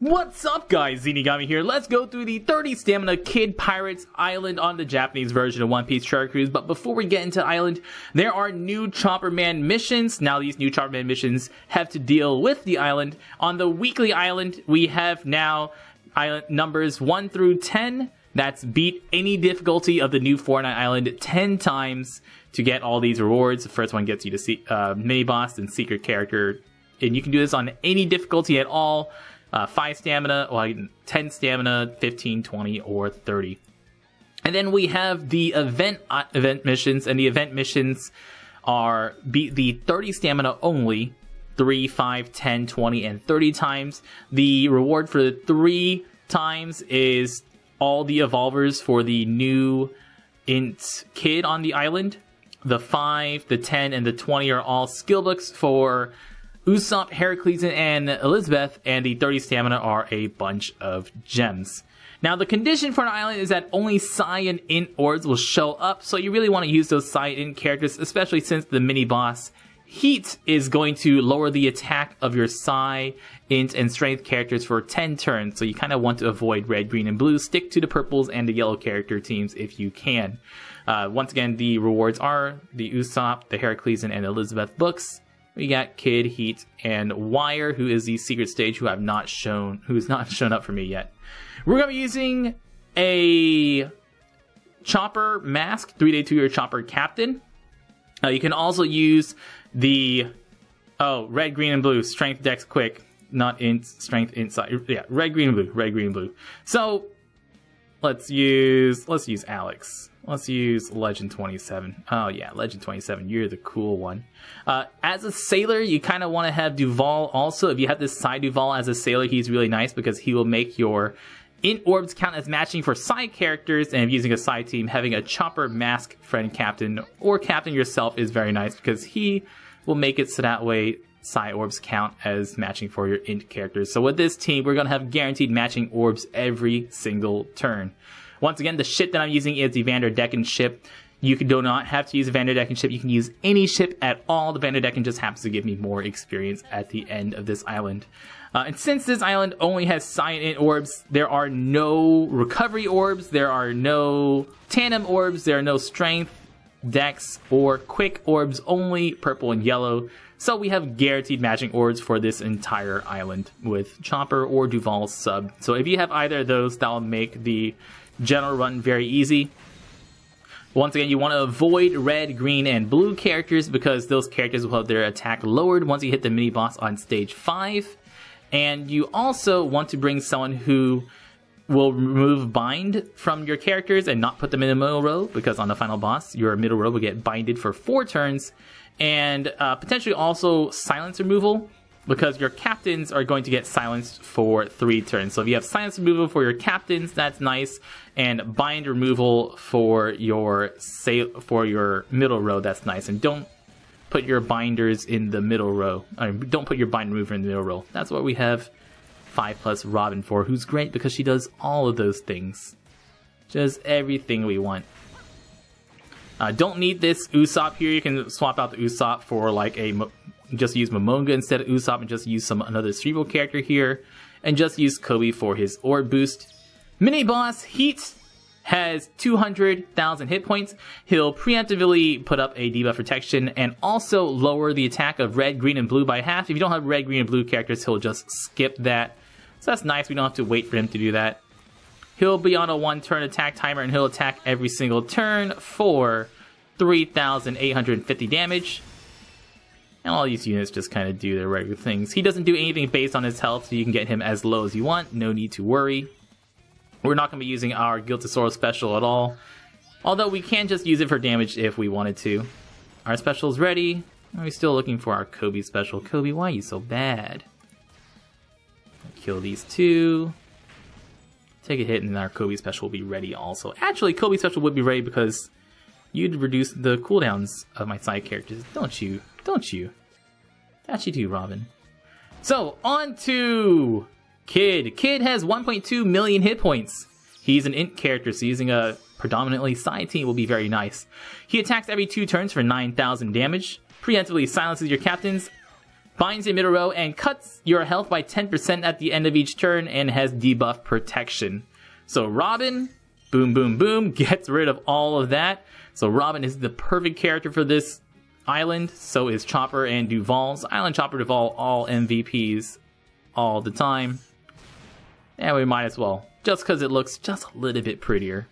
What's up guys, Zenigami here. Let's go through the 30 stamina Kid Pirates Island on the Japanese version of One Piece Shark Cruise. But before we get into the island, there are new Chopper Man missions. Now these new Chopper Man missions have to deal with the island. On the weekly island, we have now island numbers 1 through 10. That's beat any difficulty of the new Fortnite island 10 times to get all these rewards. The first one gets you to see mini boss and secret character. And you can do this on any difficulty at all. 5 stamina, well, 10 stamina, 15, 20, or 30. And then we have the event missions, and the event missions are beat the 30 stamina only, 3, 5, 10, 20, and 30 times. The reward for the 3 times is all the evolvers for the new INT Kid on the island. The 5, the 10, and the 20 are all skill books for Usopp, Heracles, and Elizabeth, and the 30 stamina are a bunch of gems. Now, the condition for an island is that only Psy and Int orbs will show up, so you really want to use those Psy and Int characters, especially since the mini-boss Heat is going to lower the attack of your Psy, Int, and Strength characters for 10 turns, so you kind of want to avoid red, green, and blue. Stick to the purples and the yellow character teams if you can. Once again, the rewards are the Usopp, the Heracles, and Elizabeth books. We got Kid, Heat, and Wire, who is the secret stage who's not shown up for me yet. We're gonna be using a Chopper mask, 3-day 2-year Chopper Captain. You can also use the red, green, and blue strength, dex, quick, not int, strength, inside. Yeah, red, green, and blue, red, green, and blue. So let's use Alex. Let's use Legend 27. Oh yeah, Legend 27, you're the cool one. As a sailor, you kind of want to have Duval also. If you have this Psy Duval as a sailor, he's really nice because he will make your Int orbs count as matching for Psy characters, and if using a Psy team, having a Chopper mask friend captain or captain yourself is very nice because he will make it so that way Psy orbs count as matching for your Int characters. So with this team, we're going to have guaranteed matching orbs every single turn. Once again, the ship that I'm using is the Vanderdecken ship. You do not have to use a Vanderdecken ship. You can use any ship at all. The Vanderdecken just happens to give me more experience at the end of this island. And since this island only has Psy and Int orbs, there are no recovery orbs, there are no tandem orbs, there are no strength, dex, or quick orbs, only purple and yellow. So we have guaranteed matching orbs for this entire island with Chopper or Duval sub. So if you have either of those, that'll make the general run very easy. Once again, you want to avoid red, green, and blue characters because those characters will have their attack lowered once you hit the mini boss on stage 5. And you also want to bring someone who will remove bind from your characters and not put them in the middle row, because on the final boss, your middle row will get binded for 4 turns. And potentially also silence removal, because your captains are going to get silenced for 3 turns. So if you have silence removal for your captains, that's nice, and bind removal for your middle row, that's nice. And don't put your binders in the middle row. Don't put your bind remover in the middle row. That's what we have 5+ Robin for, who's great because she does all of those things. Just everything we want. Don't need this Usopp here. You can swap out the Usopp for like just use Momonga instead of Usopp, and just use another cerebral character here, and just use Kobe for his orb boost. Mini boss Heat has 200,000 hit points. He'll preemptively put up a debuff protection and also lower the attack of red, green, and blue by half. If you don't have red, green, and blue characters, he'll just skip that. So that's nice. We don't have to wait for him to do that. He'll be on a 1-turn attack timer, and he'll attack every single turn for 3,850 damage. And all these units just kind of do their regular things. He doesn't do anything based on his health, so you can get him as low as you want. No need to worry. We're not going to be using our Gild Tesoro special at all, although we can just use it for damage if we wanted to. Our special is ready. We're still looking for our Kobe special. Kobe, why are you so bad? Kill these 2. Take a hit, and our Kobe special will be ready also. Actually, Kobe special would be ready because you'd reduce the cooldowns of my side characters. Don't you? Don't you? That you do, Robin. So, on to Kid. Kid has 1.2 million hit points. He's an Int character, so using a predominantly Psy team will be very nice. He attacks every 2 turns for 9,000 damage, preemptively silences your captains, Binds in middle row and cuts your health by 10% at the end of each turn and has debuff protection. So Robin, boom, boom, boom, gets rid of all of that. So Robin is the perfect character for this island. So is Chopper and Duval's. Island Chopper, Duval, all MVPs all the time. And we might as well, just because it looks just a little bit prettier.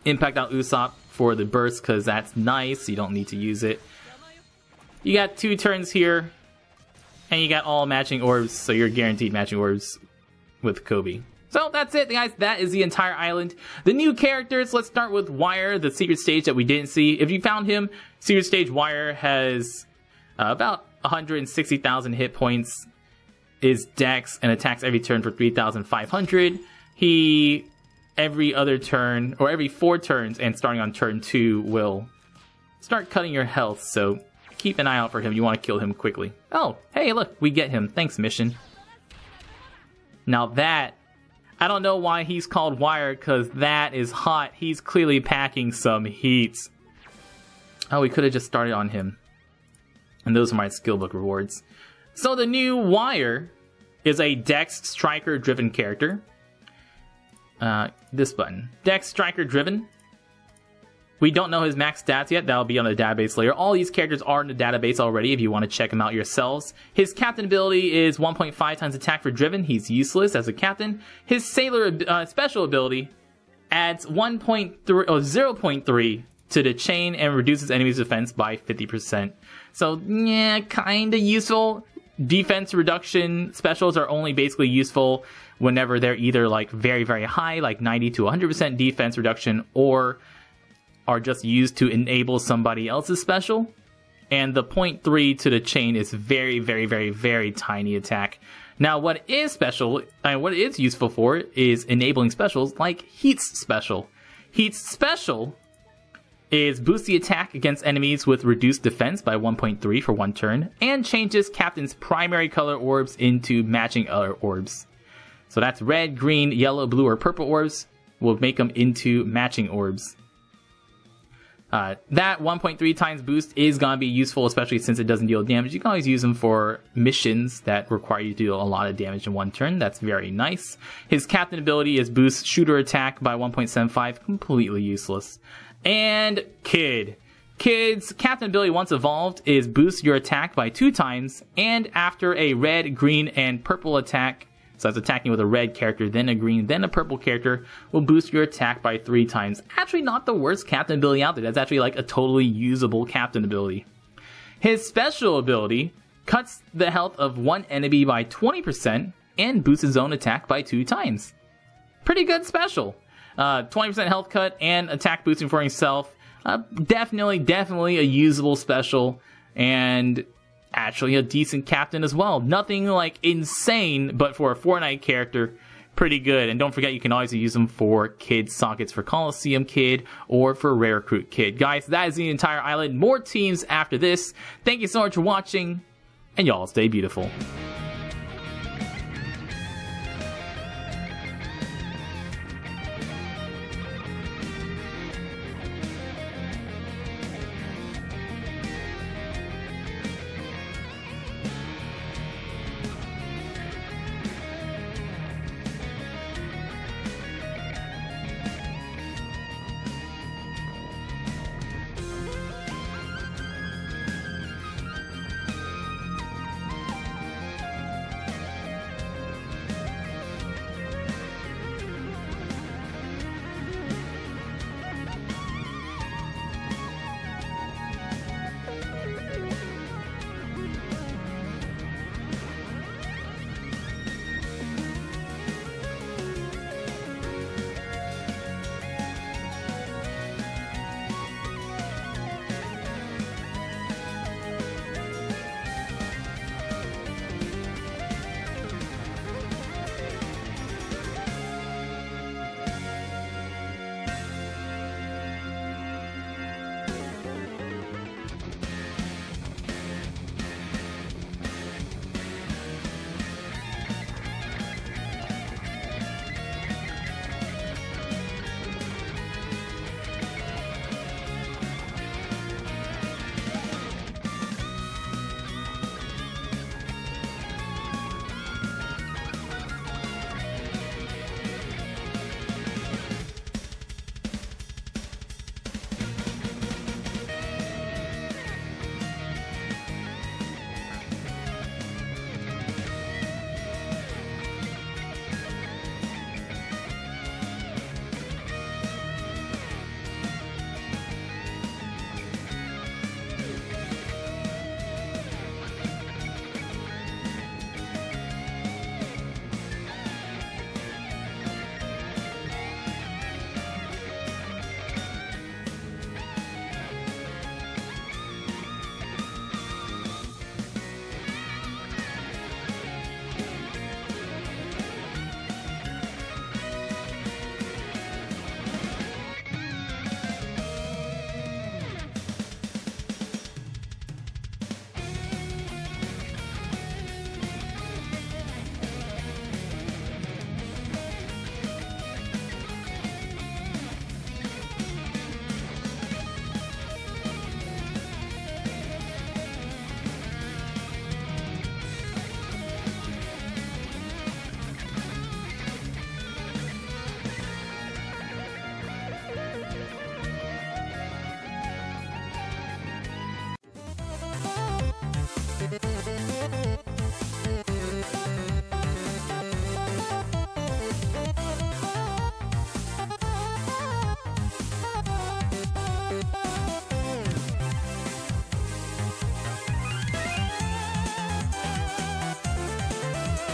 Impact on Usopp for the burst, because that's nice. You don't need to use it. You got 2 turns here. And you got all matching orbs, so you're guaranteed matching orbs with Kobe. So that's it, guys. That is the entire island. The new characters, let's start with Wire, the secret stage that we didn't see. If you found him, secret stage Wire has about 160,000 hit points, is Dex, and attacks every turn for 3,500. He, every other turn, or every 4 turns, and starting on turn 2, will start cutting your health, so keep an eye out for him. You want to kill him quickly. Oh, hey, look, we get him. Thanks, mission. Now that, I don't know why he's called Wire, because that is hot. He's clearly packing some heat. Oh, we could have just started on him. And those are my skill book rewards. So the new Wire is a Dex Striker driven character. This button. Dex Striker driven. We don't know his max stats yet. That'll be on the database later. All these characters are in the database already if you want to check them out yourselves. His captain ability is 1.5 times attack for driven. He's useless as a captain. His sailor special ability adds 0.3 to the chain and reduces enemies' defense by 50%. So, yeah, kinda useful. Defense reduction specials are only basically useful whenever they're either like very, very high, like 90 to 100% defense reduction, or are just used to enable somebody else's special. And the 0.3 to the chain is very, very, very, very tiny attack. Now, what is special, and what it's useful for, is enabling specials like Heat's special. Heat's special is boost the attack against enemies with reduced defense by 1.3 for 1 turn, and changes Captain's primary color orbs into matching other orbs. So that's red, green, yellow, blue, or purple orbs. Will make them into matching orbs. That 1.3 times boost is going to be useful, especially since it doesn't deal damage. You can always use them for missions that require you to deal a lot of damage in 1 turn. That's very nice. His captain ability is boost shooter attack by 1.75, completely useless. And Kid. Kid's captain ability, once evolved, is boost your attack by 2 times, and after a red, green, and purple attack, so that's attacking with a red character, then a green, then a purple character, will boost your attack by 3 times. Actually not the worst captain ability out there. That's actually like a totally usable captain ability. His special ability cuts the health of 1 enemy by 20% and boosts his own attack by 2 times. Pretty good special. 20% health cut and attack boosting for himself. Definitely a usable special, and actually a decent captain as well. Nothing like insane, but for a Fortnite character, pretty good. And don't forget, you can always use them for Kid sockets for Coliseum Kid or for Rare Recruit Kid. Guys, that is the entire island. More teams after this. Thank you so much for watching, and y'all stay beautiful.